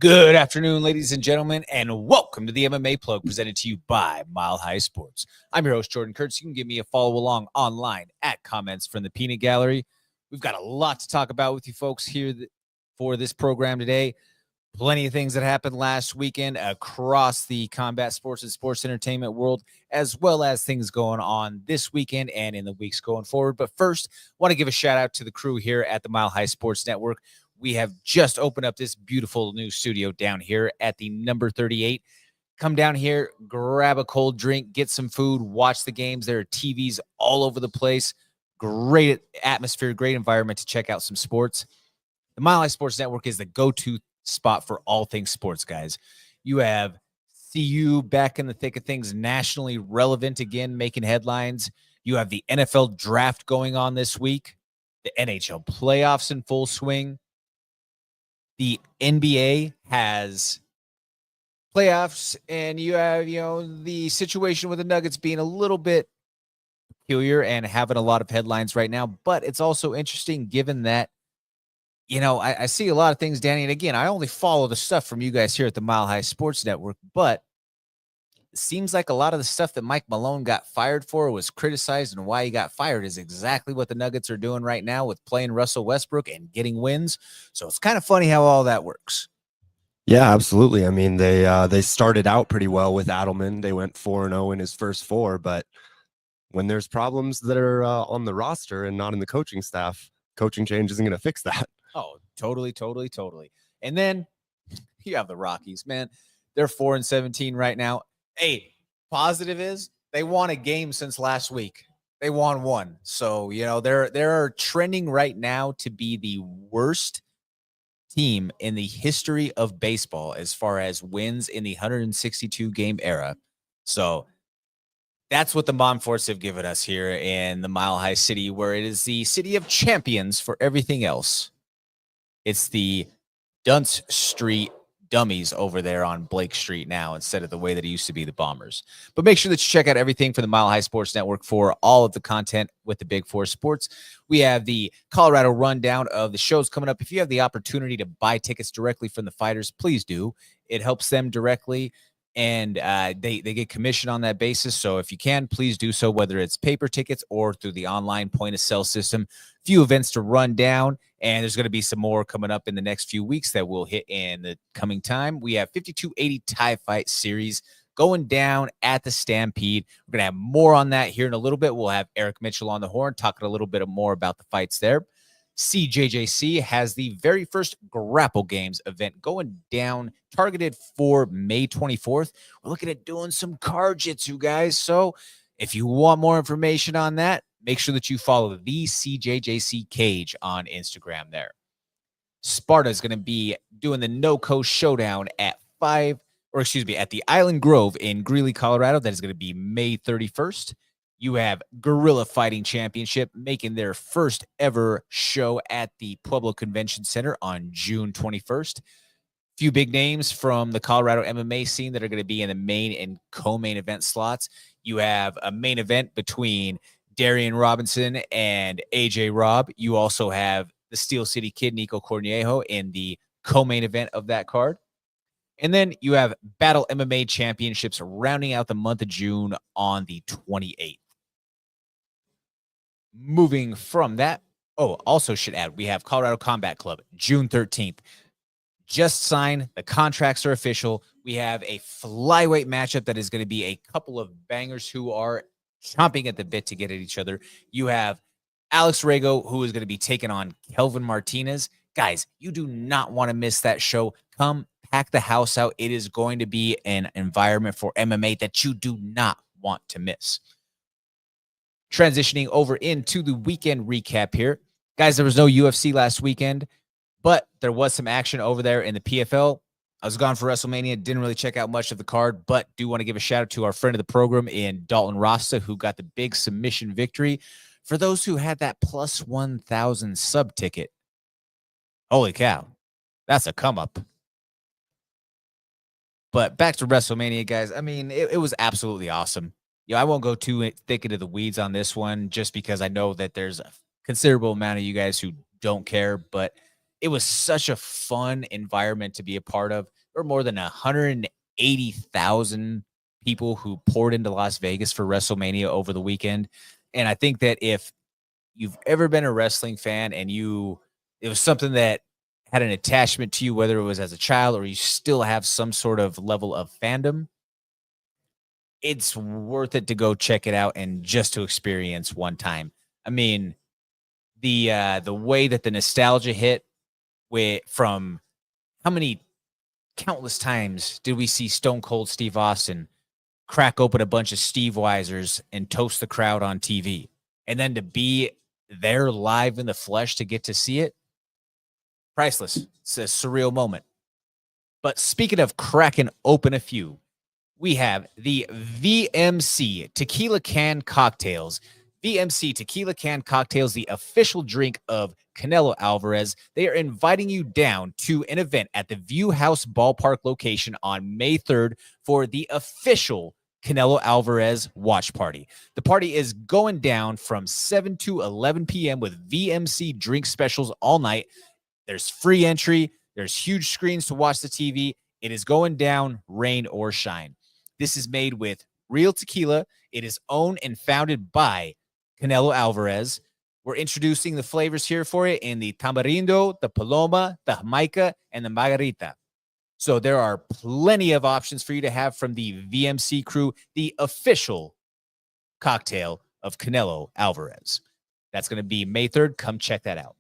Good afternoon, ladies and gentlemen, and welcome to the MMA Plug presented to you by Mile High Sports. I'm your host, Jordan Kurtz. You can give me a follow along online at Comments from the Peanut Gallery. We've got a lot to talk about with you folks here for this program today. Plenty of things that happened last weekend across the combat sports and sports entertainment world, as well as things going on this weekend and in the weeks going forward. But first, I want to give a shout out to the crew here at the Mile High Sports Network. We have just opened up this beautiful new studio down here at the number 38. Come down here, grab a cold drink, get some food, watch the games. There are TVs all over the place. Great atmosphere, great environment to check out some sports. The Mile High Sports Network is the go-to spot for all things sports, guys. You have CU back in the thick of things, nationally relevant again, making headlines. You have the NFL draft going on this week, the NHL playoffs in full swing. The NBA has playoffs, and you have, the situation with the Nuggets being a little bit peculiar and having a lot of headlines right now. But it's also interesting given that, I see a lot of things, Danny. And again, I only follow the stuff from you guys here at the Mile High Sports Network, but it seems like a lot of the stuff that Mike Malone got fired for was criticized, and why he got fired is exactly what the Nuggets are doing right now with playing Russell Westbrook and getting wins. So it's kind of funny how all that works. Yeah, absolutely. I mean, they started out pretty well with Adelman. They went 4-0 in his first four, but when there's problems that are on the roster and not in the coaching staff, coaching change isn't going to fix that. Oh, totally. And then you have the Rockies, man. They're 4-17 right now. Hey, positive is they won a game since last week. They won one. So, they're trending right now to be the worst team in the history of baseball as far as wins in the 162 game era. So that's what the Monforts have given us here in the Mile High City, where it is the city of champions for everything else. It's the Dunce Street Dummies over there on Blake Street now, instead of the way that it used to be the Bombers. But make sure that you check out everything for the Mile High Sports Network for all of the content with the Big Four Sports. We have the Colorado rundown of the shows coming up. If you have the opportunity to buy tickets directly from the fighters, please do. It helps them directly, and they get commission on that basis. So if you can, please do so, whether it's paper tickets or through the online point-of-sale system. Few events to run down, and there's going to be some more coming up in the next few weeks that will hit in the coming time. We have 5280 Thai Fight Series going down at the Stampede. We're going to have more on that here in a little bit. We'll have Erik Mitchell on the horn talking a little bit more about the fights there. CJJC has the very first Grapple Games event going down, targeted for May 24th. We're looking at doing some card jitsu, guys. So if you want more information on that, make sure that you follow the CJJC Cage on Instagram there. Sparta is going to be doing the No-Co Showdown at the Island Grove in Greeley, Colorado. That is going to be May 31st. You have Guerrilla Fighting Championship making their first ever show at the Pueblo Convention Center on June 21st. Few big names from the Colorado MMA scene that are going to be in the main and co-main event slots. You have a main event between Darian Robinson and AJ Robb. You also have the Steel City Kid, Nico Cornejo, in the co-main event of that card. And then you have Battle MMA Championships rounding out the month of June on the 28th. Moving from that, also should add, we have Colorado Combat Club, June 13th. Just signed. The contracts are official. We have a flyweight matchup that is going to be a couple of bangers who are chomping at the bit to get at each other. You have Alex Rago, who is going to be taking on Kelvin Martinez. Guys, you do not want to miss that show. Come pack the house out. It is going to be an environment for MMA that you do not want to miss. Transitioning over into the weekend recap here. Guys, there was no UFC last weekend, but there was some action over there in the PFL. I was gone for WrestleMania, didn't really check out much of the card, but do want to give a shout out to our friend of the program in Dalton Rasta, who got the big submission victory. For those who had that plus 1,000 sub ticket, holy cow, that's a come up. But back to WrestleMania, guys. I mean, it was absolutely awesome. I won't go too thick into the weeds on this one just because I know that there's a considerable amount of you guys who don't care, but It was such a fun environment to be a part of. There were more than 180,000 people who poured into Las Vegas for WrestleMania over the weekend. And I think that if you've ever been a wrestling fan and it was something that had an attachment to you, whether it was as a child or you still have some sort of level of fandom, it's worth it to go check it out and just to experience one time. I mean, the way that the nostalgia hit from how many countless times did we see Stone Cold Steve Austin crack open a bunch of Steve Weisers and toast the crowd on TV? And then to be there live in the flesh to get to see it, priceless. It's a surreal moment. But speaking of cracking open a few, we have the VMC Tequila Can Cocktails. VMC Tequila Can Cocktails, the official drink of Canelo Alvarez. They are inviting you down to an event at the View House Ballpark location on May 3rd for the official Canelo Alvarez watch party. The party is going down from 7 to 11 p.m. with VMC drink specials all night. There's free entry. There's huge screens to watch the TV. It is going down, rain or shine. This is made with real tequila. It is owned and founded by Canelo Alvarez. We're introducing the flavors here for you in the Tamarindo, the Paloma, the Jamaica, and the Margarita. So there are plenty of options for you to have from the VMC crew, the official cocktail of Canelo Alvarez. That's going to be May 3rd. Come check that out.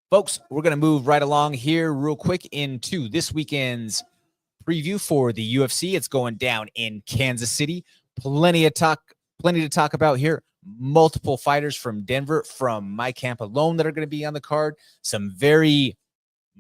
Folks, we're going to move right along here real quick into this weekend's preview for the UFC. It's going down in Kansas City. Plenty to talk about here. Multiple fighters from Denver, from my camp alone, that are going to be on the card. Some very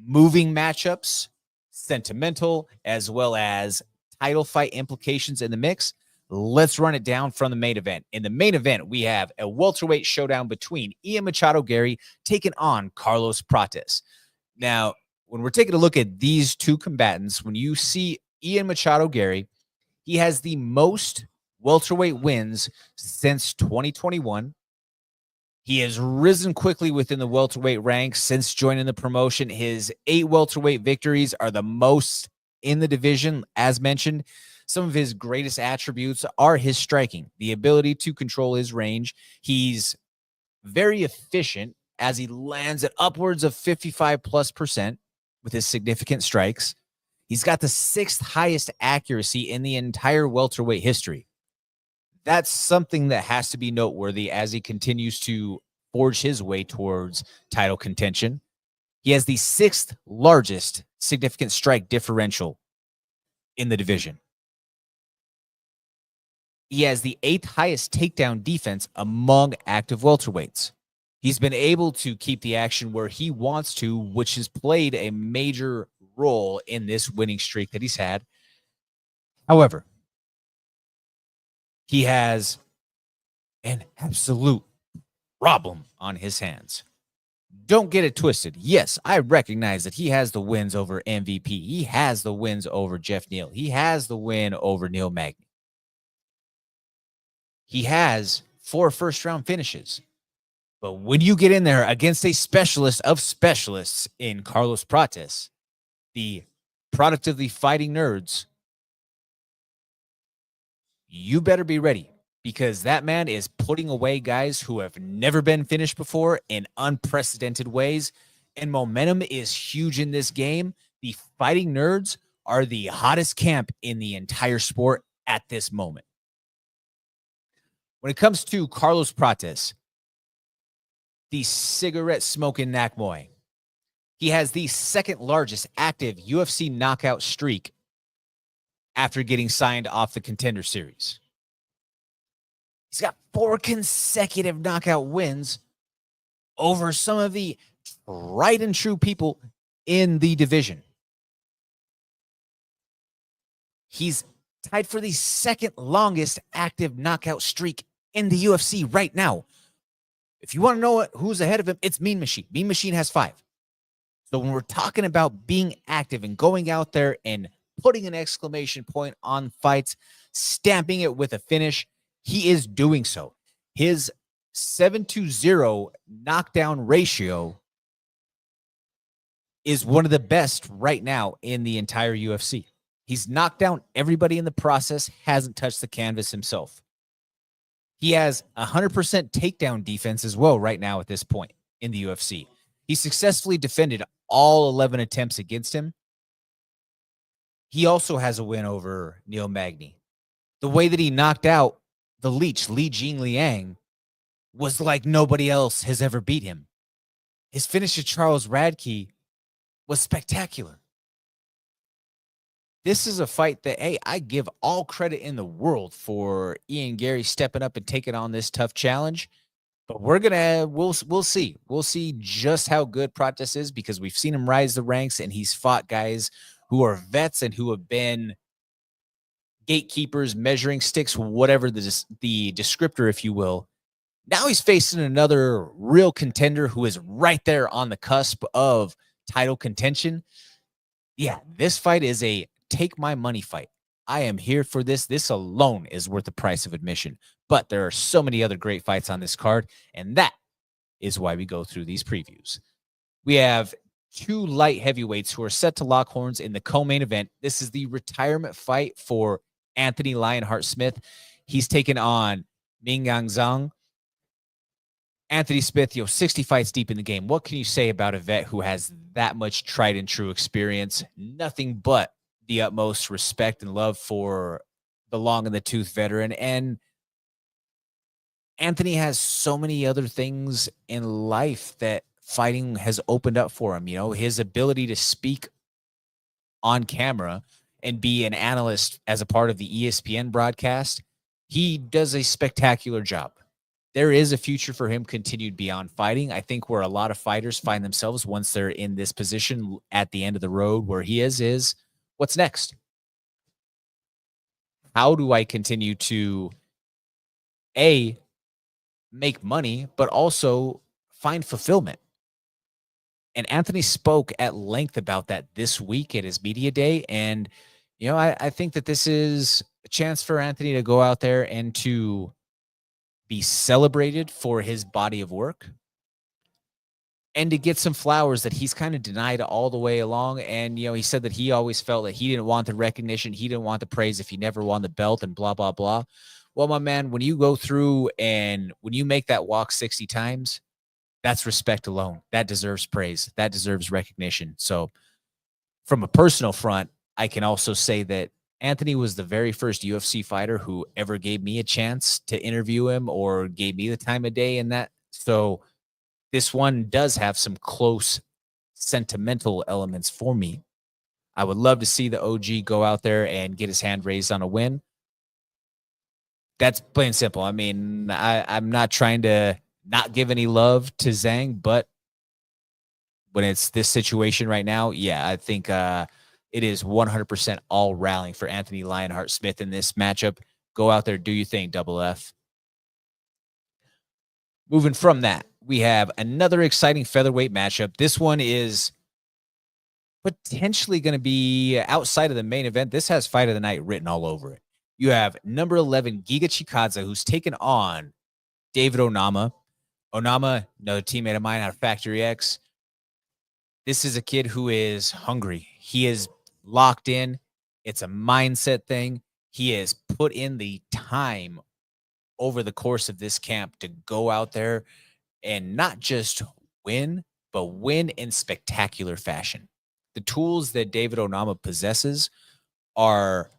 moving matchups, sentimental, as well as title fight implications in the mix. Let's run it down from the main event. In the main event, we have a welterweight showdown between Ian Machado Garry taking on Carlos Prates. Now, when we're taking a look at these two combatants, when you see Ian Machado Garry, he has the most welterweight wins since 2021. He has risen quickly within the welterweight ranks since joining the promotion. His 8 welterweight victories are the most in the division, as mentioned. Some of his greatest attributes are his striking, the ability to control his range. He's very efficient as he lands at upwards of 55+% with his significant strikes. He's got the 6th highest accuracy in the entire welterweight history. That's something that has to be noteworthy as he continues to forge his way towards title contention. He has the 6th largest significant strike differential in the division. He has the 8th highest takedown defense among active welterweights. He's been able to keep the action where he wants to, which has played a major role in this winning streak that he's had. However, he has an absolute problem on his hands. Don't get it twisted. Yes, I recognize that he has the wins over MVP. He has the wins over Jeff Neal. He has the win over Neil Magny. He has 4 first-round finishes. But when you get in there against a specialist of specialists in Carlos Prates, the product of the fighting nerds, you better be ready, because that man is putting away guys who have never been finished before in unprecedented ways, and momentum is huge in this game. The fighting nerds are the hottest camp in the entire sport at this moment. When it comes to Carlos Prates, the cigarette-smoking Nakmoy, he has the 2nd largest active UFC knockout streak after getting signed off the Contender Series. He's got 4 consecutive knockout wins over some of the tried and true people in the division. He's tied for the 2nd longest active knockout streak in the UFC right now. If you want to know who's ahead of him, it's Mean Machine. Mean Machine has 5. So when we're talking about being active and going out there and putting an exclamation point on fights, stamping it with a finish, he is doing so. His 7-0 knockdown ratio is one of the best right now in the entire UFC. He's knocked down everybody in the process, hasn't touched the canvas himself. He has 100% takedown defense as well right now at this point in the UFC. He successfully defended all 11 attempts against him. He also has a win over Neil Magny. The way that he knocked out the Leech, Li Jingliang, was like nobody else has ever beat him. His finish to Charles Radke was spectacular. This is a fight that, hey, I give all credit in the world for Ian Garry stepping up and taking on this tough challenge. But we'll see. We'll see just how good Prates is, because we've seen him rise the ranks, and he's fought guys who are vets and who have been gatekeepers, measuring sticks, whatever the descriptor, if you will. Now he's facing another real contender who is right there on the cusp of title contention. Yeah, this fight is a take my money fight. I am here for this. This alone is worth the price of admission. But there are so many other great fights on this card, and that is why we go through these previews. We have two light heavyweights who are set to lock horns in the co-main event. This is the retirement fight for Anthony Lionheart Smith. He's taken on Ming Yang Zhang. Anthony Smith, 60 fights deep in the game. What can you say about a vet who has that much tried and true experience? Nothing but the utmost respect and love for the long in the tooth veteran. And Anthony has so many other things in life that fighting has opened up for him. His ability to speak on camera and be an analyst as a part of the ESPN broadcast. He does a spectacular job. There is a future for him continued beyond fighting. I think where a lot of fighters find themselves once they're in this position at the end of the road where he is what's next? How do I continue to make money, but also find fulfillment? And Anthony spoke at length about that this week at his media day. And, I think that this is a chance for Anthony to go out there and to be celebrated for his body of work and to get some flowers that he's kind of denied all the way along. And, he said that he always felt that he didn't want the recognition. He didn't want the praise if he never won the belt and blah, blah, blah. Well, my man, when you go through and when you make that walk 60 times, that's respect alone. That deserves praise. That deserves recognition. So from a personal front, I can also say that Anthony was the very first UFC fighter who ever gave me a chance to interview him or gave me the time of day in that. So this one does have some close sentimental elements for me. I would love to see the OG go out there and get his hand raised on a win. That's plain simple. I mean, I'm not trying to not give any love to Zhang, but when it's this situation right now, yeah, I think it is 100% all rallying for Anthony Lionheart Smith in this matchup. Go out there, do your thing, Double F. Moving from that, we have another exciting featherweight matchup. This one is potentially going to be outside of the main event. This has fight of the night written all over it. You have number 11, Giga Chikadze, who's taken on David Onama. Onama, another teammate of mine out of Factory X. This is a kid who is hungry. He is locked in. It's a mindset thing. He has put in the time over the course of this camp to go out there and not just win, but win in spectacular fashion. The tools that David Onama possesses are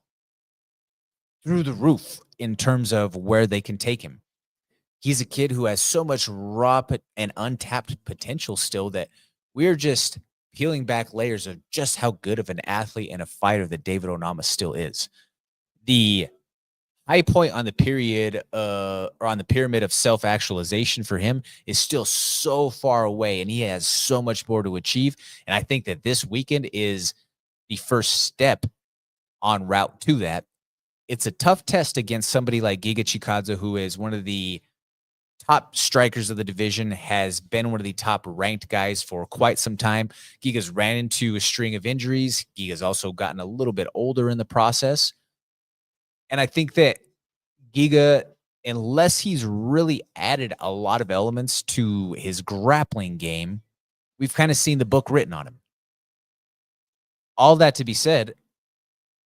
through the roof in terms of where they can take him. He's a kid who has so much raw and untapped potential still that we're just peeling back layers of just how good of an athlete and a fighter that David Onama still is. The high point on the period or on the pyramid of self-actualization for him is still so far away, and he has so much more to achieve. And I think that this weekend is the first step on route to that. It's a tough test against somebody like Giga Chikadze, who is one of the top strikers of the division, has been one of the top ranked guys for quite some time. Giga's ran into a string of injuries. Giga's also gotten a little bit older in the process. And I think that Giga, unless he's really added a lot of elements to his grappling game, we've kind of seen the book written on him. all that to be said,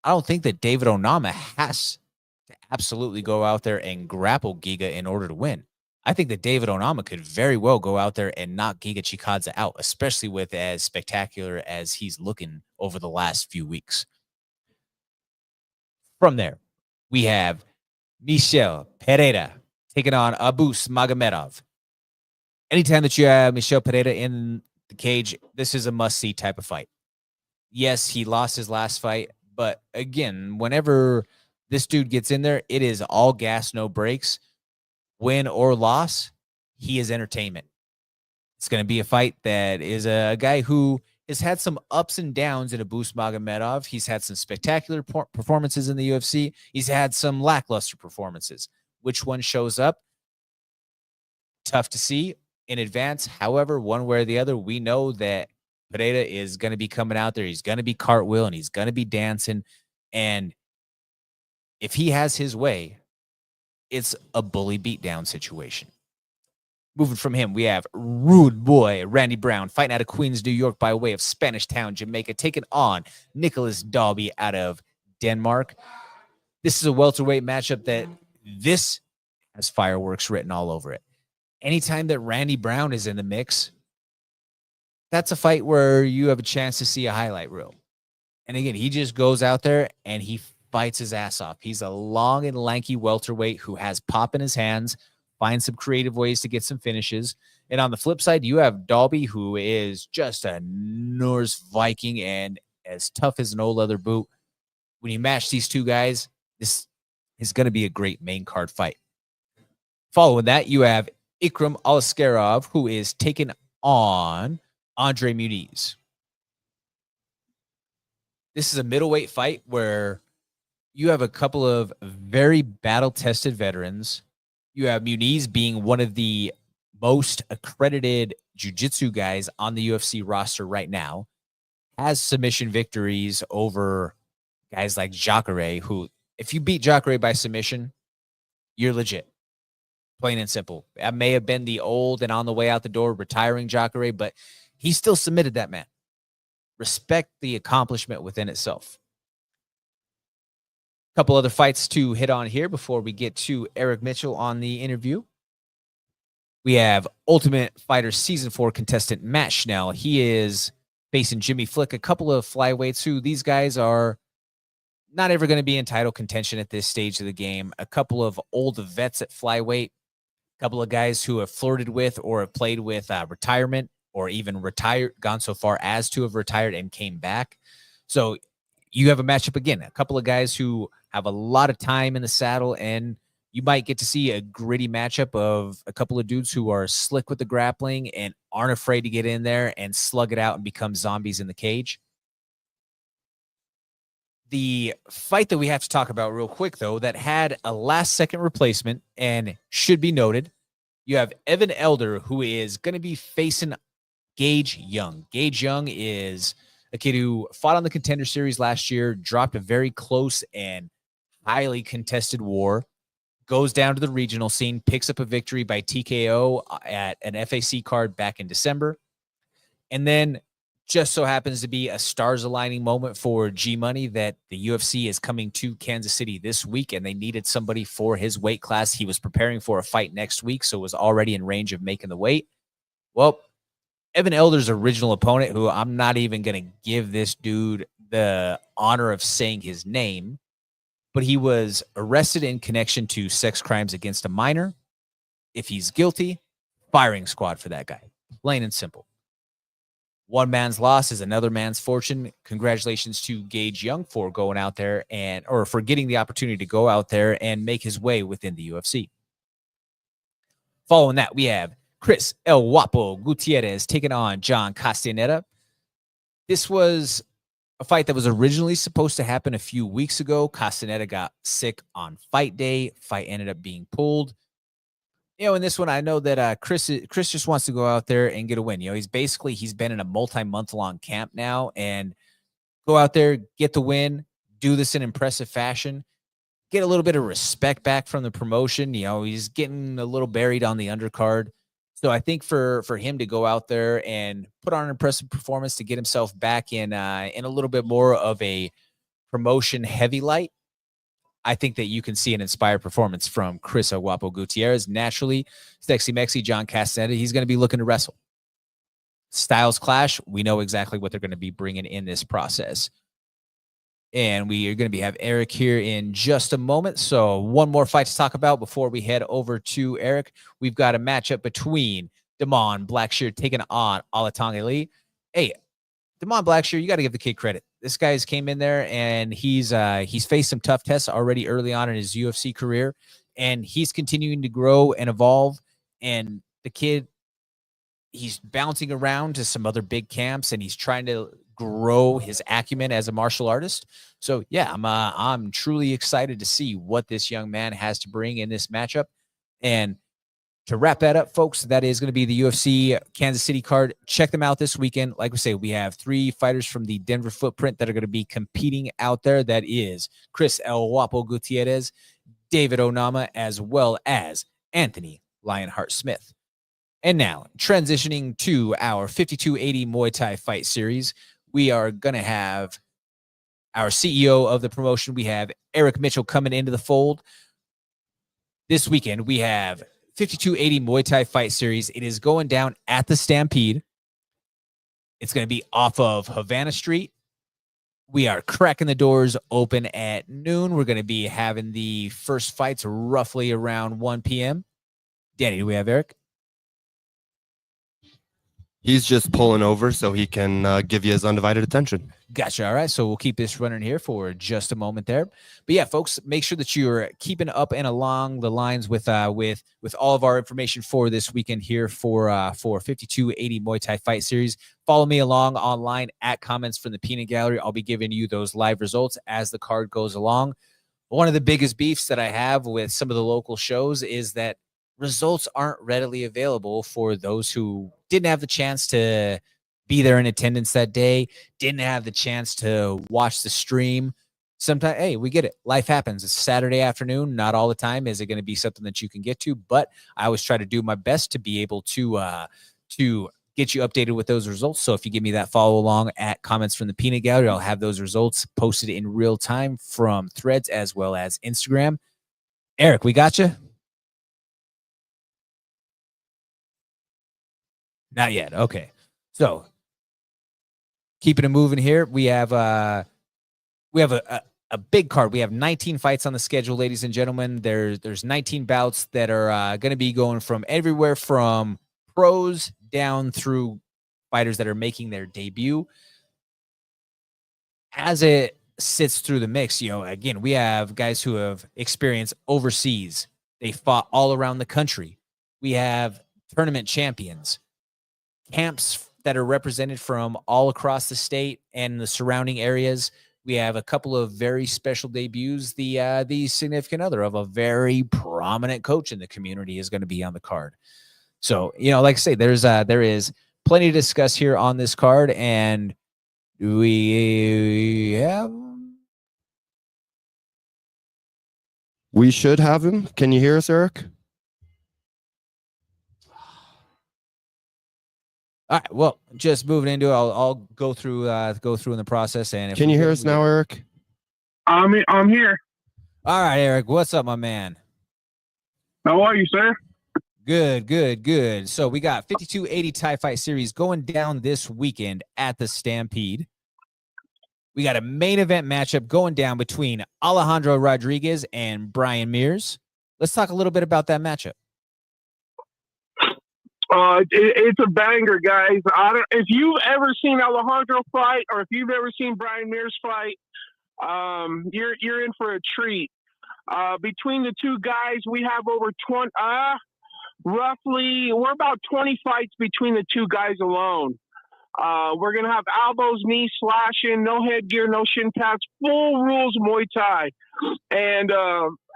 I don't think that David Onama has to absolutely go out there and grapple Giga in order to win. I think that David Onama could very well go out there and knock Giga Chikadze out, especially with as spectacular as he's looking over the last few weeks. From there, we have Michel Pereira taking on Abus Magomedov. Anytime that you have Michel Pereira in the cage, this is a must-see type of fight. Yes, he lost his last fight, but again, whenever this dude gets in there, it is all gas, no brakes. Win or loss, he is entertainment. It's going to be a fight that is a guy who has had some ups and downs in Abus Magomedov. He's had some spectacular performances in the UFC. He's had some lackluster performances. Which one shows up? Tough to see in advance. However, one way or the other, we know that Pereira is going to be coming out there. He's going to be cartwheeling. He's going to be dancing. And if he has his way, it's a bully beatdown situation. Moving from him, we have rude boy Randy Brown fighting out of Queens, New York by way of Spanish Town, Jamaica, taking on Nicholas Dalby out of Denmark. This is a welterweight matchup that this has fireworks written all over it. Anytime that Randy Brown is in the mix, that's a fight where you have a chance to see a highlight reel. And again, he just goes out there and he fights his ass off. He's a long and lanky welterweight who has pop in his hands, finds some creative ways to get some finishes. And on the flip side, you have Dalby, who is just a Norse Viking and as tough as an old leather boot. When you match these two guys, this is going to be a great main card fight. Following that, you have Ikram Aliskerov, who is taking on Andre Muniz. This is a middleweight fight where you have a couple of very battle-tested veterans. You have Muniz being one of the most accredited jiu-jitsu guys on the UFC roster right now, has submission victories over guys like Jacare, who, if you beat Jacare by submission, you're legit. Plain and simple. That may have been the old and on the way out the door retiring Jacare, but he still submitted that man. Respect the accomplishment within itself. A couple other fights to hit on here before we get to Erik Mitchell on the interview. We have Ultimate Fighter Season 4 contestant Matt Schnell. He is facing Jimmy Flick, a couple of flyweights who these guys are not ever going to be in title contention at this stage of the game. A couple of old vets at flyweight, a couple of guys who have flirted with or have played with retirement or even retired, gone so far as to have retired and came back. So you have a matchup again, a couple of guys who have a lot of time in the saddle, and you might get to see a gritty matchup of a couple of dudes who are slick with the grappling and aren't afraid to get in there and slug it out and become zombies in the cage. The fight that we have to talk about real quick, though, that had a last-second replacement and should be noted, you have Evan Elder, who is going to be facing Gage Young. Gage Young is a kid who fought on the Contender Series last year, dropped a very close and highly contested war, goes down to the regional scene, picks up a victory by TKO at an FAC card back in December, and then just so happens to be a stars aligning moment for G-Money that the UFC is coming to Kansas City this week, and they needed somebody for his weight class. He was preparing for a fight next week, so was already in range of making the weight. Well, Evan Elder's original opponent, who I'm not even going to give this dude the honor of saying his name, but he was arrested in connection to sex crimes against a minor. If he's guilty, firing squad for that guy. Plain and simple. One man's loss is another man's fortune. Congratulations to Gage Young for going out there or for getting the opportunity to go out there and make his way within the UFC. Following that, we have Chris El Guapo Gutierrez taking on John Castaneda. This was a fight that was originally supposed to happen a few weeks ago. Castaneda got sick on fight day. Fight ended up being pulled. In this one, I know that Chris just wants to go out there and get a win. He's been in a multi-month-long camp now and go out there, get the win, do this in impressive fashion, get a little bit of respect back from the promotion. He's getting a little buried on the undercard. So I think for him to go out there and put on an impressive performance to get himself back in a little bit more of a promotion heavy light, I think that you can see an inspired performance from Chris El Guapo Gutierrez. Naturally, Sexy Mexi, John Castaneda, he's going to be looking to wrestle. Styles clash, we know exactly what they're going to be bringing in this process. And we are going to have Erik here in just a moment. So one more fight to talk about before we head over to Erik. We've got a matchup between Damon Blackshear taking on Alatong Ali. Hey, Damon Blackshear, you got to give the kid credit. This guy's came in there and he's faced some tough tests already early on in his UFC career, and he's continuing to grow and evolve. And the kid, he's bouncing around to some other big camps, and he's trying to grow his acumen as a martial artist. So yeah, I'm truly excited to see what this young man has to bring in this matchup. And to wrap that up, folks, that is going to be the UFC Kansas City card. Check them out this weekend. Like we say, we have 3 fighters from the Denver footprint that are going to be competing out there. That is Chris El Guapo Gutierrez, David Onama, as well as Anthony Lionheart Smith. And now, transitioning to our 5280 Muay Thai fight series, we are going to have our CEO of the promotion. We have Erik Mitchell coming into the fold. This weekend, we have 5280 Muay Thai fight series. It is going down at the Stampede. It's going to be off of Havana Street. We are cracking the doors open at noon. We're going to be having the first fights roughly around 1 p.m. Danny, do we have Erik? He's just pulling over so he can give you his undivided attention. Gotcha. All right. So we'll keep this running here for just a moment there. But yeah, folks, make sure that you're keeping up and along the lines with all of our information for this weekend here for 5280 Muay Thai Fight Series. Follow me along online at Comments from the Peanut Gallery. I'll be giving you those live results as the card goes along. One of the biggest beefs that I have with some of the local shows is that results aren't readily available for those who didn't have the chance to be there in attendance that day, didn't have the chance to watch the stream. Sometimes, hey, we get it. Life happens. It's Saturday afternoon. Not all the time is it going to be something that you can get to, but I always try to do my best to be able to get you updated with those results. So if you give me that follow along at Comments from the Peanut Gallery, I'll have those results posted in real time from Threads as well as Instagram. Erik, we got you? Not yet. Okay. So keeping it moving here, we have a big card. We have 19 fights on the schedule, ladies and gentlemen. There's 19 bouts that are going to be going from everywhere from pros down through fighters that are making their debut. As it sits through the mix, again, we have guys who have experience overseas. They fought all around the country. We have tournament champions, camps that are represented from all across the state and the surrounding areas. We have a couple of very special debuts. The significant other of a very prominent coach in the community is going to be on the card. So, like I say, there is plenty to discuss here on this card, and we should have him. Can you hear us, Erik? All right. Well, just moving into it, I'll go through in the process. And can you hear us now, Erik? I'm here. All right, Erik. What's up, my man? How are you, sir? Good. So we got 5280 Thai Fight Series going down this weekend at the Stampede. We got a main event matchup going down between Alejandro Rodriguez and Brian Mears. Let's talk a little bit about that matchup. It's a banger, guys. If you've ever seen Alejandro fight, or if you've ever seen Brian Mears fight, you're in for a treat. Between the two guys, we have over 20. We're about 20 fights between the two guys alone. We're gonna have elbows, knees, slashing, no headgear, no shin pads, full rules Muay Thai, and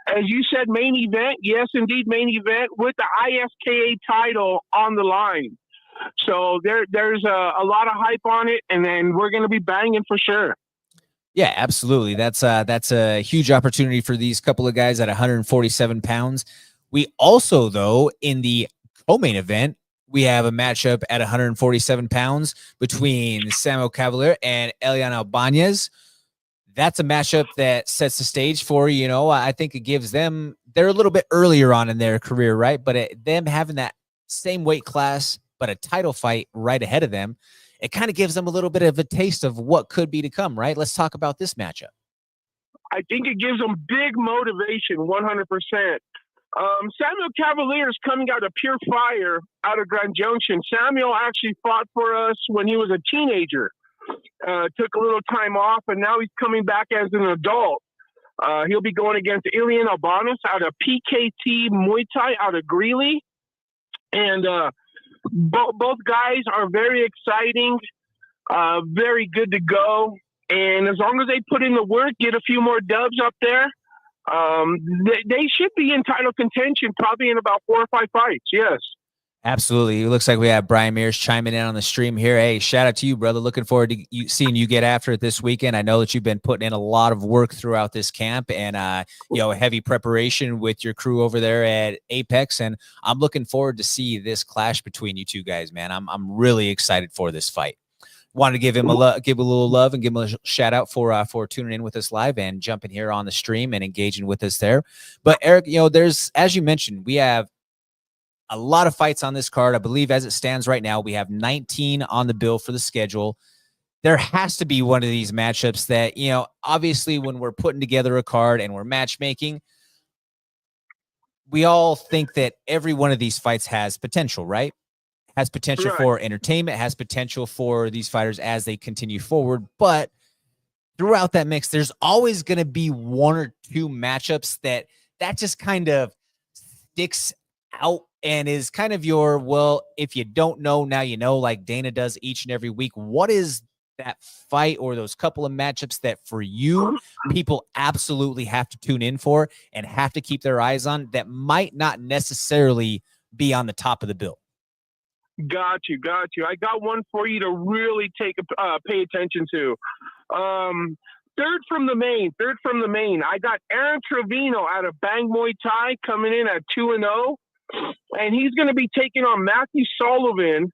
as you said, main event. Yes, indeed, main event with the ISKA title on the line. So there's a lot of hype on it, and then we're gonna be banging for sure. Yeah, absolutely. That's a huge opportunity for these couple of guys at 147 pounds. We also, though, in the co-main event, we have a matchup at 147 pounds between Samuel Cavalier and Elian Albanez. That's a matchup that sets the stage for, I think it gives them, they're a little bit earlier on in their career, right? But them having that same weight class, but a title fight right ahead of them, it kind of gives them a little bit of a taste of what could be to come, right? Let's talk about this matchup. I think it gives them big motivation, 100%. Samuel Cavalier is coming out of pure fire out of Grand Junction. Samuel actually fought for us when he was a teenager. Took a little time off, and now he's coming back as an adult. He'll be going against Elian Albanez out of PKT Muay Thai out of Greeley. And both guys are very exciting, very good to go. And as long as they put in the work, get a few more dubs up there, they should be in title contention probably in about 4 or 5 fights. Yes. Absolutely. It looks like we have Brian Mears chiming in on the stream here. Hey, shout out to you, brother. Looking forward to seeing you get after it this weekend. I know that you've been putting in a lot of work throughout this camp and, heavy preparation with your crew over there at Apex. And I'm looking forward to see this clash between you two guys, man. I'm really excited for this fight. Wanted to give him give a little love and give him a shout out for tuning in with us live and jumping here on the stream and engaging with us there. But Erik, there's, as you mentioned, we have a lot of fights on this card. I believe as it stands right now, we have 19 on the bill for the schedule. There has to be one of these matchups that, obviously when we're putting together a card and we're matchmaking, we all think that every one of these fights has potential, right? Has potential for entertainment, has potential for these fighters as they continue forward. But throughout that mix, there's always going to be 1 or 2 matchups that just kind of sticks out and is kind of your, well, if you don't know, now you know, like Dana does each and every week. What is that fight or those couple of matchups that for you, people absolutely have to tune in for and have to keep their eyes on that might not necessarily be on the top of the bill? Got you. I got one for you to really pay attention to. Third from the main. I got Aaron Trevino out of Bang Muay Thai coming in at 2-0. And he's going to be taking on Matthew Sullivan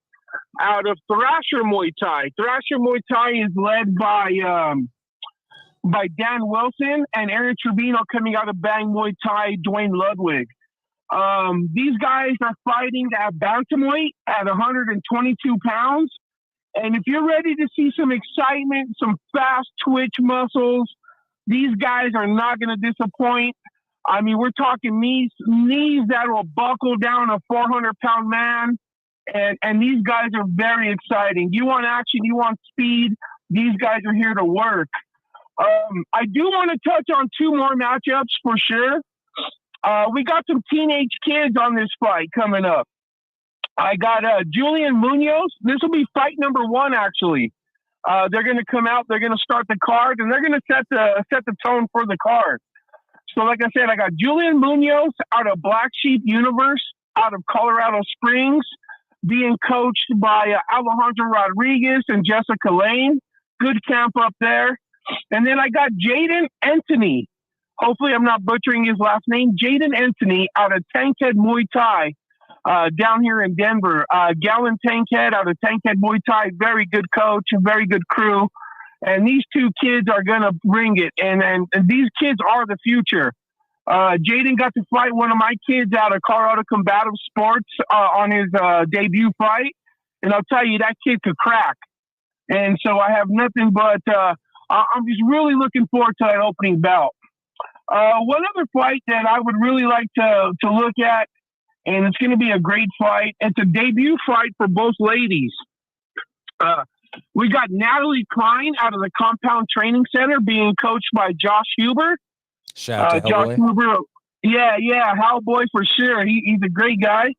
out of Thrasher Muay Thai. Thrasher Muay Thai is led by Dan Wilson, and Aaron Trevino coming out of Bang Muay Thai, Dwayne Ludwig. These guys are fighting at bantamweight at 122 pounds. And if you're ready to see some excitement, some fast twitch muscles, these guys are not going to disappoint. I mean, we're talking knees that will buckle down a 400-pound man. And these guys are very exciting. You want action, you want speed. These guys are here to work. I do want to touch on 2 more matchups for sure. We got some teenage kids on this fight coming up. I got Julian Munoz. This will be fight number 1, actually. They're going to come out. They're going to start the card, and they're going to set the tone for the card. So, like I said, I got Julian Munoz out of Black Sheep Universe, out of Colorado Springs, being coached by Alejandro Rodriguez and Jessica Lane. Good camp up there. And then I got Jaden Anthony. Hopefully I'm not butchering his last name. Jaden Anthony out of Tankhead Muay Thai down here in Denver. Gallon Tankhead out of Tankhead Muay Thai. Very good coach, a very good crew. And these 2 kids are going to bring it. And these kids are the future. Jaden got to fight one of my kids out of Colorado Combative Sports on his debut fight. And I'll tell you, that kid could crack. And so I have nothing but I'm just really looking forward to that opening bout. One other fight that I would really like to look at, and it's going to be a great fight. It's a debut fight for both ladies. We got Natalie Klein out of the Compound Training Center being coached by Josh Huber. Shout out to Josh Huber. Yeah, Hellboy for sure. He's a great guy.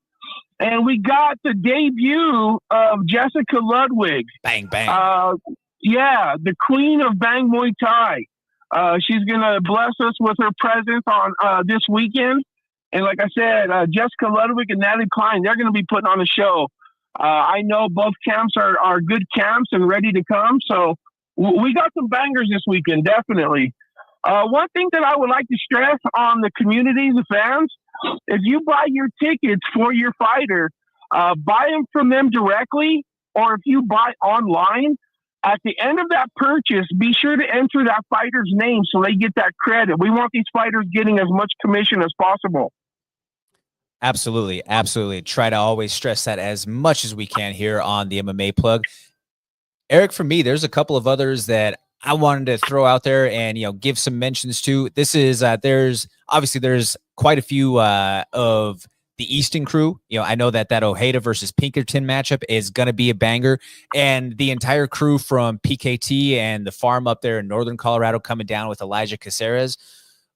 And we got the debut of Jessica Ludwig. Bang, bang. The queen of Bang Muay Thai. She's going to bless us with her presence on this weekend. And like I said, Jessica Ludwig and Natalie Klein, they're going to be putting on a show. I know both camps are good camps and ready to come. So we got some bangers this weekend, definitely. One thing that I would like to stress on the community, the fans, if you buy your tickets for your fighter, buy them from them directly, or if you buy online, at the end of that purchase, be sure to enter that fighter's name so they get that credit. We want these fighters getting as much commission as possible. Absolutely. Absolutely. Try to always stress that as much as we can here on the MMA Plug. Erik, for me, there's a couple of others that I wanted to throw out there and, give some mentions to. This is, there's quite a few of the Easton crew. I know that Ojeda versus Pinkerton matchup is going to be a banger, and the entire crew from PKT and the farm up there in Northern Colorado coming down with Elijah Caceres.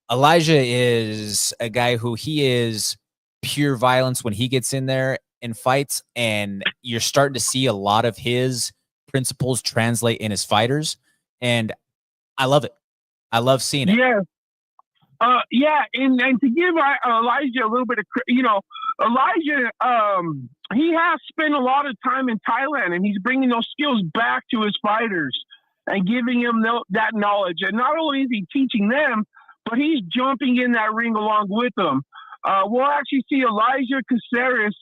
Elijah is a guy who he is pure violence when he gets in there and fights, and you're starting to see a lot of his principles translate in his fighters, and I love it. I love seeing it. Yeah. And to give Elijah a little bit of, Elijah, he has spent a lot of time in Thailand, and he's bringing those skills back to his fighters and giving them that knowledge. And not only is he teaching them, but he's jumping in that ring along with them. We'll actually see Elijah Caceres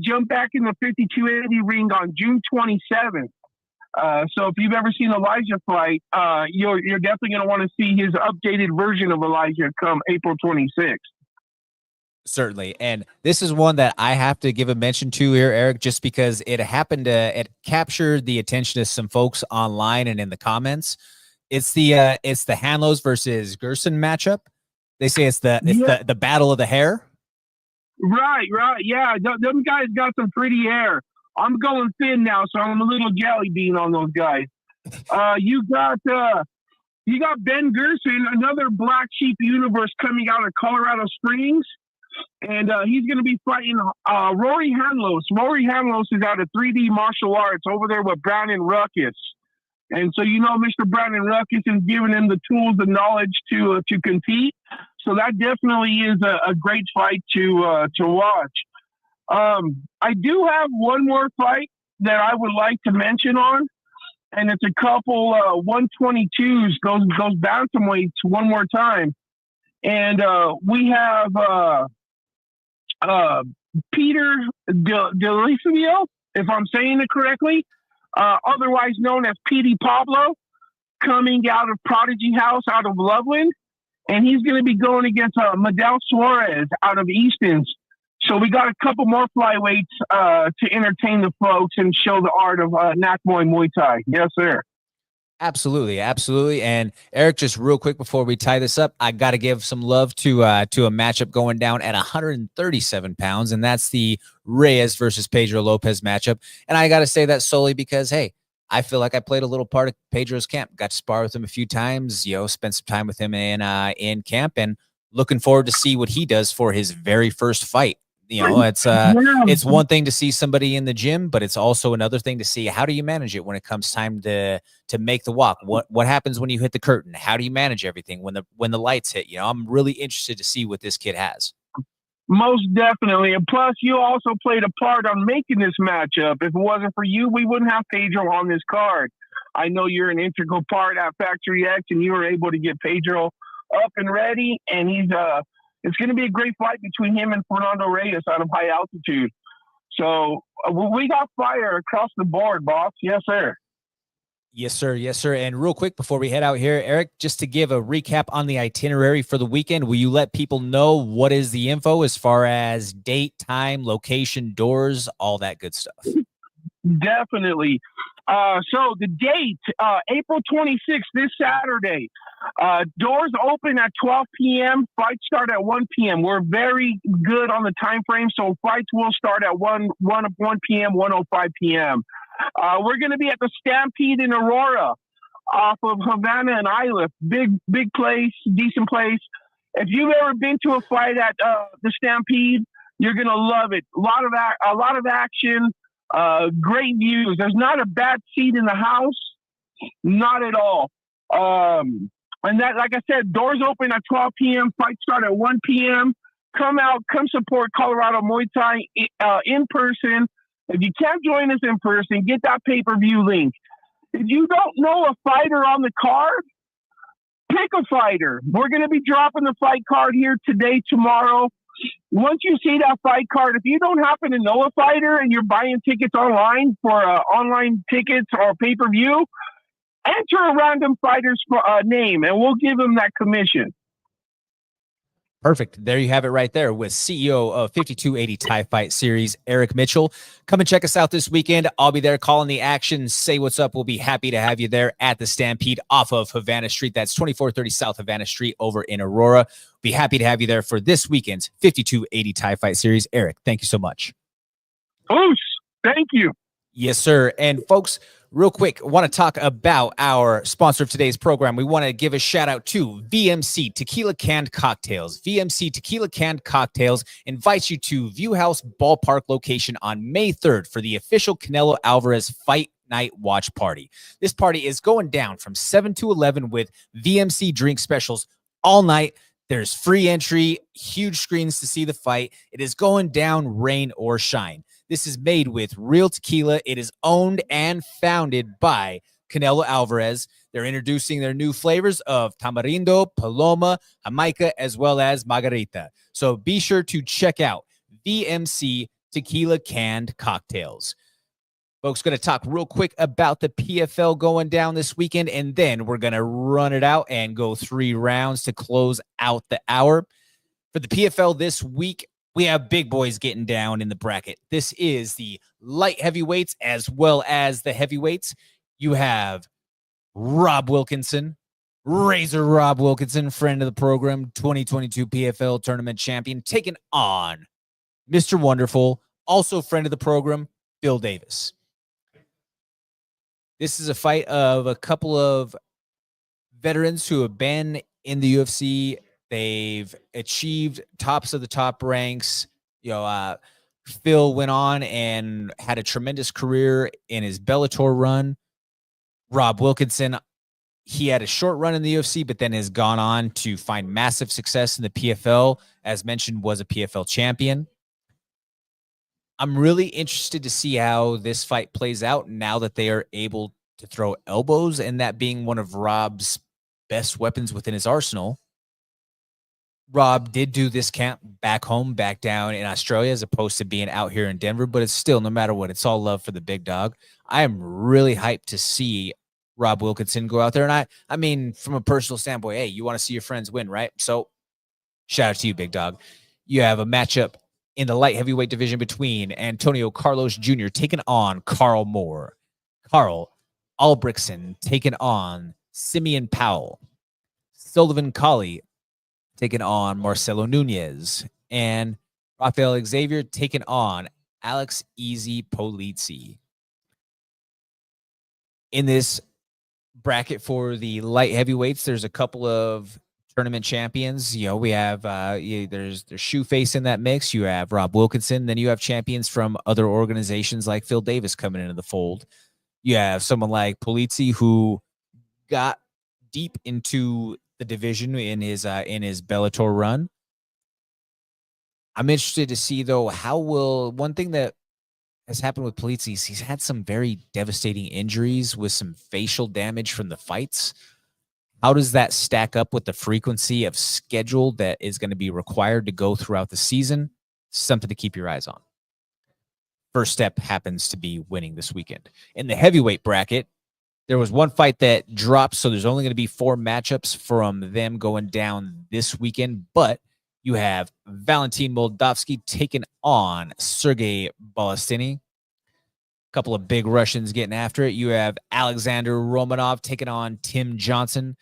jump back in the 5280 ring on June 27th. So if you've ever seen Elijah fight, you're definitely going to want to see his updated version of Elijah come April 26th. Certainly. And this is one that I have to give a mention to here, Erik, just because it captured the attention of some folks online and in the comments. It's the Hanlos versus Gerson matchup. They say it's the battle of the hair. Right. Yeah. Them guys got some pretty hair. I'm going thin now, so I'm a little jelly bean on those guys. You got Ben Gerson, another Black Sheep Universe coming out of Colorado Springs, and he's going to be fighting Rory Hanlos. Rory Hanlos is out of 3D Martial Arts over there with Brandon Ruckus. And so, Mr. Brandon Ruckus is giving him the tools, the knowledge to compete. So that definitely is a great fight to watch. I do have one more fight that I would like to mention on, and it's a couple 122s, those bantamweights one more time. And we have Peter Delifio, if I'm saying it correctly, otherwise known as Petey Pablo, coming out of Prodigy House out of Loveland, and he's going to be going against Medel Suarez out of Easton's. So we got a couple more flyweights to entertain the folks and show the art of Nakmoy Muay Thai. Yes, sir. Absolutely. And Erik, just real quick before we tie this up, I got to give some love to a matchup going down at 137 pounds, and that's the Reyes versus Pedro Lopez matchup. And I got to say that solely because, hey, I feel like I played a little part of Pedro's camp. Got to spar with him a few times, spent some time with him in camp, and looking forward to see what he does for his very first fight. It's one thing to see somebody in the gym, but it's also another thing to see how do you manage it when it comes time to make the walk. What happens when you hit the curtain? How do you manage everything when the lights hit? I'm really interested to see what this kid has. Most definitely. And plus, you also played a part on making this matchup. If it wasn't for you, we wouldn't have Pedro on this card. I know you're an integral part at Factory X, and you were able to get Pedro up and ready, and it's going to be a great fight between him and Fernando Reyes out of high altitude. So we got fire across the board, boss. Yes, sir. Yes, sir. Yes, sir. And real quick before we head out here, Erik, just to give a recap on the itinerary for the weekend, will you let people know what is the info as far as date, time, location, doors, all that good stuff? Definitely. So the date, April 26th, this Saturday. Doors open at 12 p.m. Fights start at 1 p.m. We're very good on the time frame, so fights will start at 1 p.m., 1:05 p.m. We're going to be at the Stampede in Aurora off of Havana and Iliff. Big place, decent place. If you've ever been to a fight at the Stampede, you're going to love it. A lot of action, great views. There's not a bad seat in the house, not at all. And that, like I said, doors open at 12 p.m. Fights start at 1 p.m. Come out, come support Colorado Muay Thai in person. If you can't join us in person, get that pay-per-view link. If you don't know a fighter on the card, pick a fighter. We're going to be dropping the fight card here today, tomorrow. once you see that fight card, if you don't happen to know a fighter and you're buying tickets online for online tickets or pay-per-view, enter a random fighter's name, and we'll give him that commission. Perfect. There you have it right there with CEO of 5280 Thai Fight Series, Erik Mitchell. Come and check us out this weekend. I'll be there calling the action. Say what's up. We'll be happy to have you there at the Stampede off of Havana Street. That's 2430 South Havana Street over in Aurora. Be happy to have you there for this weekend's 5280 Thai Fight Series. Erik, thank you so much. Oos, thank you. Yes, sir. And folks, real quick, I want to talk about our sponsor of today's program. We want to give a shout out to VMC Tequila Canned Cocktails. VMC Tequila Canned Cocktails invites you to Viewhouse Ballpark location on May 3rd for the official Canelo Alvarez Fight Night watch party. This party is going down from 7 to 11 with VMC drink specials all night. There's free entry, huge screens to see the fight. It is going down rain or shine. This is made with real tequila. It is owned and founded by Canelo Alvarez. They're introducing their new flavors of tamarindo, paloma, jamaica, as well as margarita. So be sure to check out VMC Tequila Canned Cocktails. Folks, going to talk real quick about the PFL going down this weekend, and then we're going to run it out and go 3 rounds to close out the hour. For the PFL this week, we have big boys getting down in the bracket. This is the light heavyweights as well as the heavyweights. You have Rob Wilkinson, Razor Rob Wilkinson, friend of the program, 2022 PFL tournament champion, taking on Mr. Wonderful, also friend of the program, Phil Davis. This is a fight of a couple of veterans who have been in the UFC. They've achieved tops of the top ranks. Phil went on and had a tremendous career in his Bellator run. Rob Wilkinson, he had a short run in the UFC, but then has gone on to find massive success in the PFL. As mentioned, was a PFL champion. I'm really interested to see how this fight plays out now that they are able to throw elbows, and that being one of Rob's best weapons within his arsenal. Rob did do this camp back home, back down in Australia, as opposed to being out here in Denver, but it's still, no matter what, it's all love for the big dog. I am really hyped to see Rob Wilkinson go out there. And I mean, from a personal standpoint, hey, you want to see your friends win, right? So shout out to you, big dog. You have a matchup in the light heavyweight division between Antonio Carlos Jr. taking on Carl Moore. Carl Albrechtsen taking on Simeon Powell. Sullivan Colley taking on Marcelo Nunez. And Rafael Xavier taking on Alex Easy Polizzi. In this bracket for the light heavyweights, there's a couple of tournament champions. We have there's Shoeface in that mix. You have Rob Wilkinson. Then you have champions from other organizations like Phil Davis coming into the fold. You have someone like Polizzi, who got deep into the division in his Bellator run. I'm interested to see, though, one thing that has happened with Polizzi is he's had some very devastating injuries with some facial damage from the fights. How does that stack up with the frequency of schedule that is going to be required to go throughout the season? Something to keep your eyes on. First step happens to be winning this weekend. In the heavyweight bracket, there was one fight that dropped, so there's only going to be 4 matchups from them going down this weekend. But you have Valentin Moldavsky taking on Sergey Balestiny. A couple of big Russians getting after it. You have Alexander Romanov taking on Tim Johnson.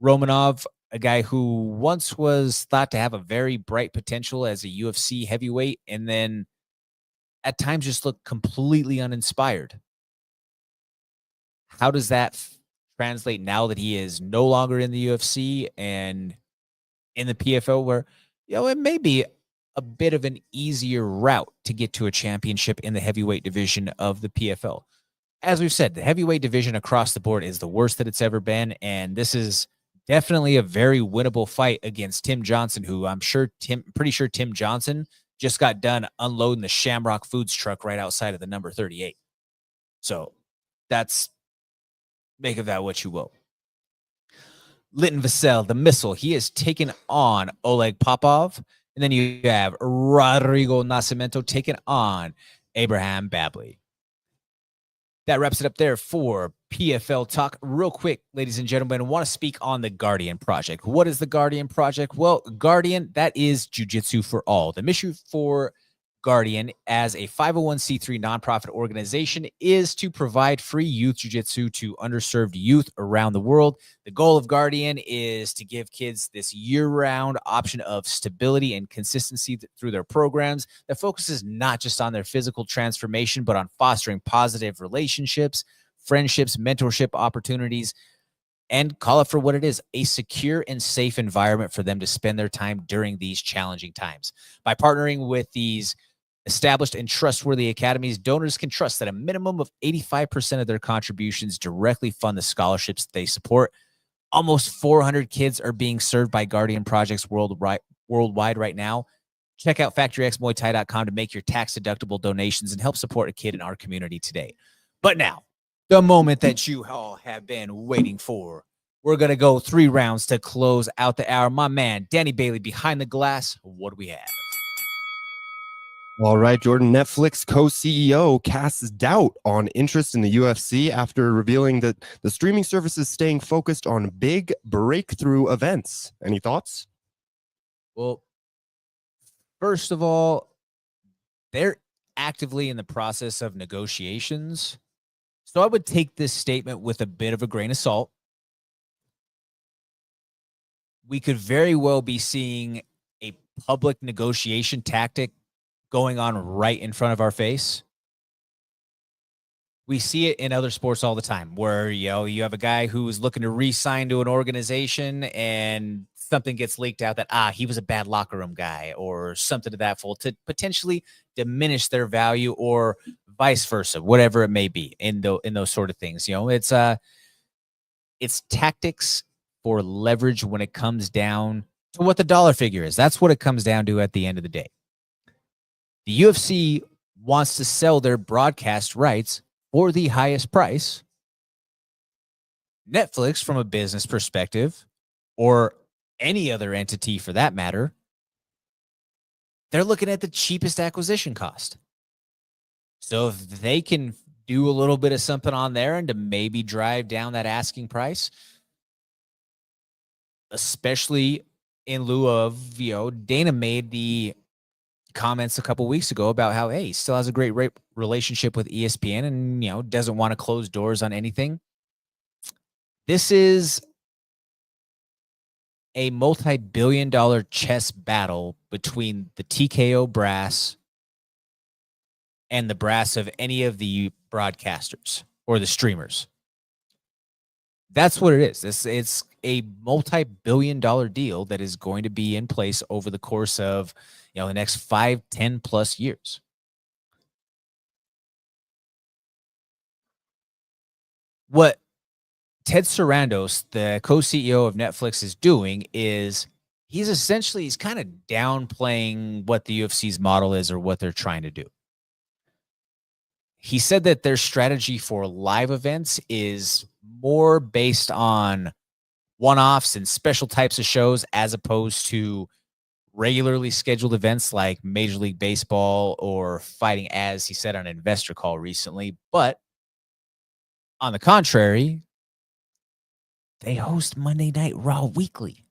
Romanov, a guy who once was thought to have a very bright potential as a UFC heavyweight, and then at times just looked completely uninspired. How does that translate now that he is no longer in the UFC and in the PFL, where it may be a bit of an easier route to get to a championship in the heavyweight division of the PFL? As we've said, the heavyweight division across the board is the worst that it's ever been, and this is definitely a very winnable fight against Tim Johnson, who pretty sure Tim Johnson just got done unloading the Shamrock Foods truck right outside of the number 38. So make of that what you will. Linton Vassell, the Missile, he is taking on Oleg Popov. And then you have Rodrigo Nascimento taking on Abraham Babley. That wraps it up there for PFL Talk. Real quick, ladies and gentlemen, I want to speak on the Guardian Project. What is the Guardian Project? Well, Guardian, that is Jiu-Jitsu for All. The mission for Guardian as a 501c3 nonprofit organization is to provide free youth jiu-jitsu to underserved youth around the world. The goal of Guardian is to give kids this year-round option of stability and consistency through their programs that focuses not just on their physical transformation, but on fostering positive relationships, friendships, mentorship opportunities, and call it for what it is, a secure and safe environment for them to spend their time during these challenging times. By partnering with these established and trustworthy academies, donors can trust that a minimum of 85% of their contributions directly fund the scholarships they support. Almost 400 kids are being served by Guardian projects worldwide right now. Check out factoryxmuaythai.com to make your tax-deductible donations and help support a kid in our community today. But now, the moment that you all have been waiting for. We're going to go 3 rounds to close out the hour. My man, Danny Bailey behind the glass. What do we have? All right, Jordan. Netflix co-CEO casts doubt on interest in the UFC after revealing that the streaming service is staying focused on big breakthrough events. Any thoughts? Well, first of all, they're actively in the process of negotiations. So I would take this statement with a bit of a grain of salt. We could very well be seeing a public negotiation tactic going on right in front of our face. We see it in other sports all the time where, you have a guy who's looking to re-sign to an organization and something gets leaked out that, he was a bad locker room guy or something to that full to potentially diminish their value or vice versa, whatever it may be in those sort of things. It's tactics for leverage when it comes down to what the dollar figure is. That's what it comes down to at the end of the day. The UFC wants to sell their broadcast rights for the highest price. Netflix, from a business perspective, or any other entity for that matter, they're looking at the cheapest acquisition cost. So if they can do a little bit of something on there and to maybe drive down that asking price, especially in lieu of, Dana made the comments a couple weeks ago about how, he still has a great relationship with ESPN and, doesn't want to close doors on anything. This is a multi-billion-dollar chess battle between the TKO brass and the brass of any of the broadcasters or the streamers. That's what it is. It's a multi-billion-dollar deal that is going to be in place over the course of, the next 5, 10 plus years. What Ted Sarandos, the co-CEO of Netflix, is doing is he's kind of downplaying what the UFC's model is or what they're trying to do. He said that their strategy for live events is more based on one-offs and special types of shows as opposed to regularly scheduled events like Major League Baseball or fighting, as he said on an investor call recently. But on the contrary, they host Monday Night Raw weekly,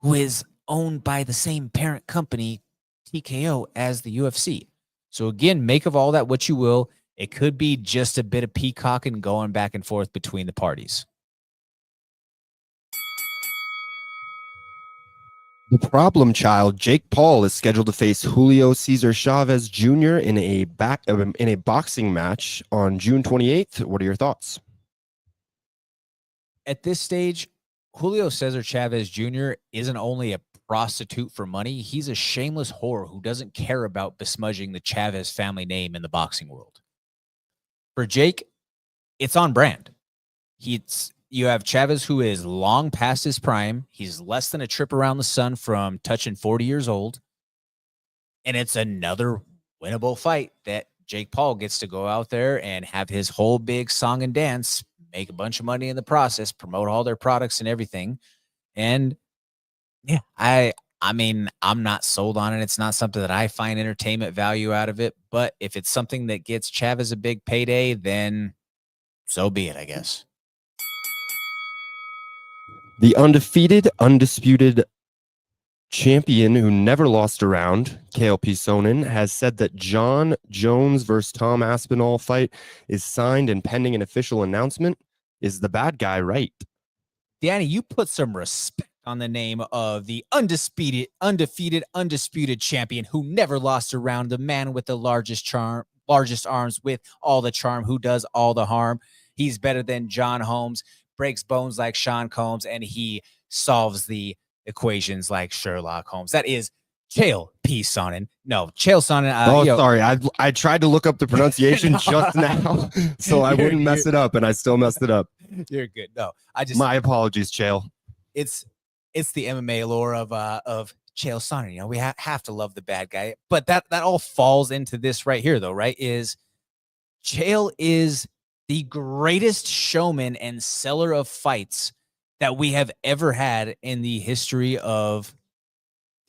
who is owned by the same parent company, TKO, as the UFC. So again, make of all that what you will. It could be just a bit of peacocking going back and forth between the parties. The problem child, Jake Paul, is scheduled to face Julio Cesar Chavez Jr. in a boxing match on June 28th. What are your thoughts? At this stage, Julio Cesar Chavez Jr. isn't only a prostitute for money. He's a shameless whore who doesn't care about besmudging the Chavez family name in the boxing world. For Jake, it's on brand. You have Chavez, who is long past his prime. He's less than a trip around the sun from touching 40 years old. And it's another winnable fight that Jake Paul gets to go out there and have his whole big song and dance, make a bunch of money in the process, promote all their products and everything. And yeah, I I mean, I'm not sold on it. It's not something that I find entertainment value out of it. But if it's something that gets Chavez a big payday, then so be it, I guess. The undefeated, undisputed champion who never lost a round, KLP Sonnen, has said that John Jones versus Tom Aspinall fight is signed and pending an official announcement. Is the bad guy right? Danny, you put some respect on the name of the undefeated champion who never lost a round, the man with the largest arms with all the charm, who does all the harm. He's better than John Holmes, breaks bones like Sean Combs, and he solves the equations like Sherlock Holmes. That is Chael P. Sonnen. No, Chael Sonnen. Sorry. I tried to look up the pronunciation just now, so I wouldn't mess it up, and I still messed it up. You're good. No, My apologies, Chael. It's the MMA lore of Chael Sonnen. You know, we have to love the bad guy, but that all falls into this right here, though. Right? Is Chael is the greatest showman and seller of fights that we have ever had in the history of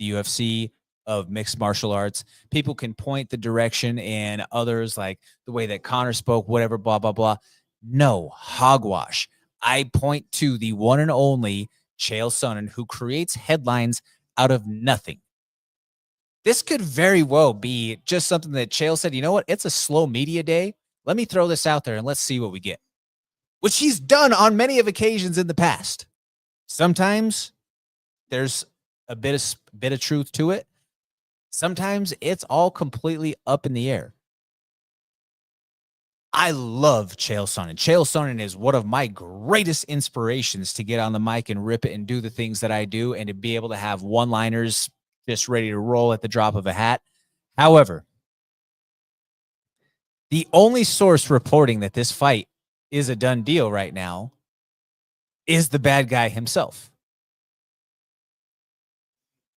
the UFC, of mixed martial arts. People can point the direction and others, like the way that Connor spoke, whatever, blah, blah, blah. No, hogwash. I point to the one and only Chael Sonnen, who creates headlines out of nothing. This could very well be just something that Chael said, you know what? It's a slow media day. Let me throw this out there and let's see what we get. Which he's done on many of occasions in the past. Sometimes there's a bit of truth to it. Sometimes it's all completely up in the air. I love Chael Sonnen. Chael Sonnen is one of my greatest inspirations to get on the mic and rip it and do the things that I do, and to be able to have one-liners just ready to roll at the drop of a hat. However, the only source reporting that this fight is a done deal right now is the bad guy himself.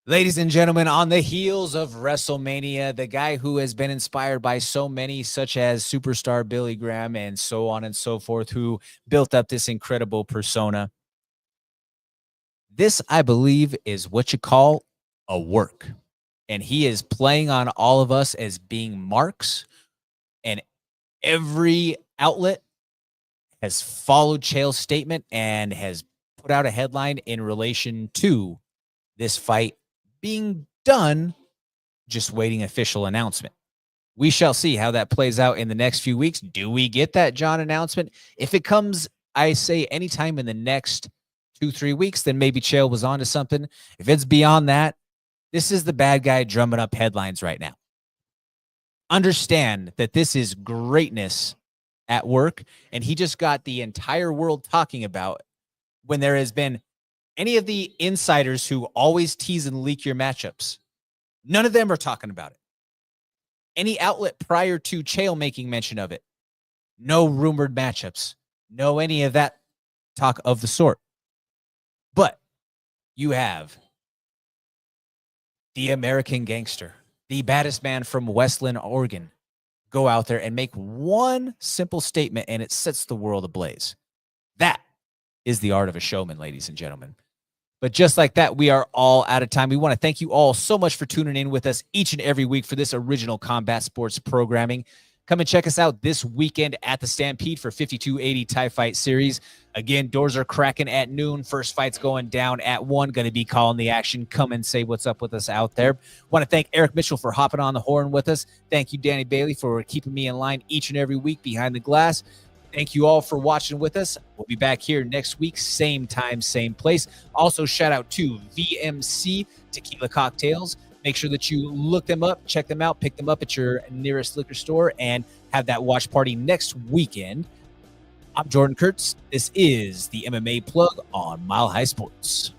Ladies and gentlemen, on the heels of WrestleMania, the guy who has been inspired by so many, such as superstar Billy Graham and so on and so forth, who built up this incredible persona. This, I believe, is what you call a work. And he is playing on all of us as being marks. And every outlet has followed Chael's statement and has put out a headline in relation to this fight being done, just waiting official announcement. We shall see how that plays out in the next few weeks. Do we get that John announcement? If it comes, I say, anytime in the next 2-3 weeks, then maybe Chael was onto something. If it's beyond that, this is the bad guy drumming up headlines right now. Understand that this is greatness at work, and he just got the entire world talking about when there has been any of the insiders who always tease and leak your matchups. None of them are talking about it. Any outlet prior to Chael making mention of it, no rumored matchups, no any of that talk of the sort. But you have the American gangster, the baddest man from Westland, Oregon, go out there and make one simple statement, and it sets the world ablaze. That is the art of a showman, ladies and gentlemen. But just like that, we are all out of time. We want to thank you all so much for tuning in with us each and every week for this original combat sports programming. Come and check us out this weekend at the Stampede for 5280 Thai Fight Series. Again, doors are cracking at noon. First fight's going down at 1. Going to be calling the action. Come and say what's up with us out there. Want to thank Erik Mitchell for hopping on the horn with us. Thank you, Danny Bailey, for keeping me in line each and every week behind the glass. Thank you all for watching with us. We'll be back here next week, same time, same place. Also, shout out to VMC Tequila Cocktails. Make sure that you look them up, check them out, pick them up at your nearest liquor store, and have that watch party next weekend. I'm Jordan Kurtz. This is the MMA Plug on Mile High Sports.